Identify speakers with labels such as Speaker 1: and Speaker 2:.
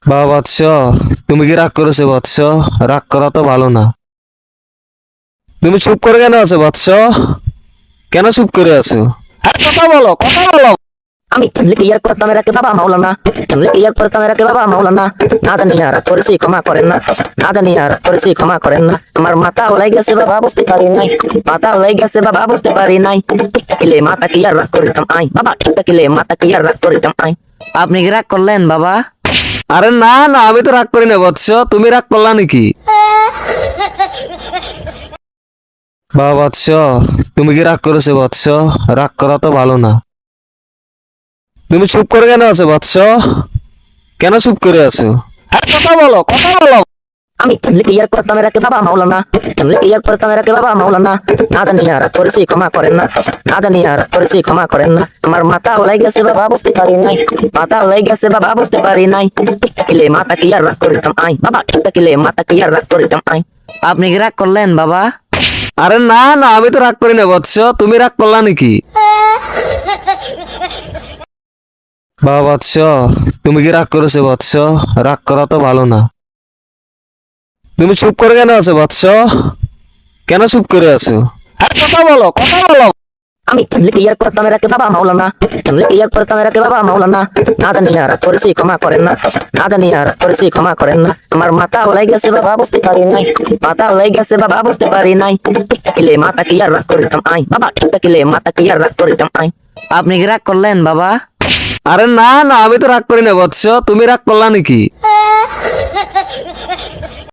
Speaker 1: বা বৎস, তুমি কি রাগ করেছো বৎস? রাগ করা তো ভালো না। তুমি চুপ করে কেন আছো বৎস? কেন চুপ করে আছো? আরে কথা বলো, কথা বলো।
Speaker 2: আমি তাহলে ক্লিয়ার করতাম এরাকে বাবা মাওলানা, তাহলে ক্লিয়ার করতাম এরাকে বাবা মাওলানা। না জানি আর করেছি ক্ষমা করেন না, না জানি আর করেছি ক্ষমা করেন না। আমার মাথা ওলাই গেছে বাবা বুঝতে পারি নাই, মাথা ওলাই গেছে বাবা বুঝতে পারি নাই। ঠিক থাকিলে মাথা কি আর রাগ করিতাম আই বাবা, ঠিক থাকিলে মাথা কি আর রাগ করিতাম আই। আপনি কি রাগ করলেন বাবা?
Speaker 1: আরে না না, আমি তো রাগ করি না বৎস, তুমি রাগ করলা নাকি? বা বৎস, তুমি কি রাগ করেছো বৎস? রাগ করা তো ভালো না। তুমি চুপ করে কেন আছো বৎস? কেন চুপ করে আছো? আরে কথা বলো, কথা বলো।
Speaker 2: আমি তাহলে ক্লিয়ার করতাম এরাকে বাবা মাওলানা, তাহলে ক্লিয়ার করতাম এরাকে বাবা মাওলানা। না জানি আর করেছি ক্ষমা করেন না, না জানি আর করেছি ক্ষমা করেন না। আমার মাথা ওলাই গেছে বাবা বুঝতে পারি নাই, মাথা ওলাই গেছে বাবা বুঝতে পারি নাই। ঠিক থাকিলে মাথা কি আর রাগ করিতাম আই বাবা, ঠিক থাকিলে মাথা কি আর রাগ করিতাম আই। আপনি কি রাগ করলেন বাবা?
Speaker 1: আরে না না, আমি তো রাগ করি না বৎস, তুমি রাগ করলা নাকি? বা বৎস, তুমি কি রাগ করেছো বৎস? রাগ করা তো ভালো না। তুমি চুপ করে কেন আছো বৎস? কেন চুপ করে আছো? আরে কথা বলো, কথা বলো।
Speaker 2: আমি তাহলে ক্লিয়ার করতাম এরাকে বাবা মাওলানা, তাহলে ক্লিয়ার করতাম এরাকে বাবা মাওলানা। না জানি আর করেছি ক্ষমা করেন না, না জানি আর করেছি ক্ষমা করেন না। আমার মাথা ওলাই গেছে বাবা বুঝতে পারি নাই, মাথা ওলাই গেছে বাবা বুঝতে পারি নাই। ঠিক থাকিলে মাথা কি আর রাগ করিতাম আই বাবা, ঠিক থাকিলে মাথা কি আর রাগ করিতাম আই। আপনি কি রাগ করলেন বাবা?
Speaker 1: আরে না না, আমি তো রাগ করি না বৎস, তুমি রাগ করলা নাকি?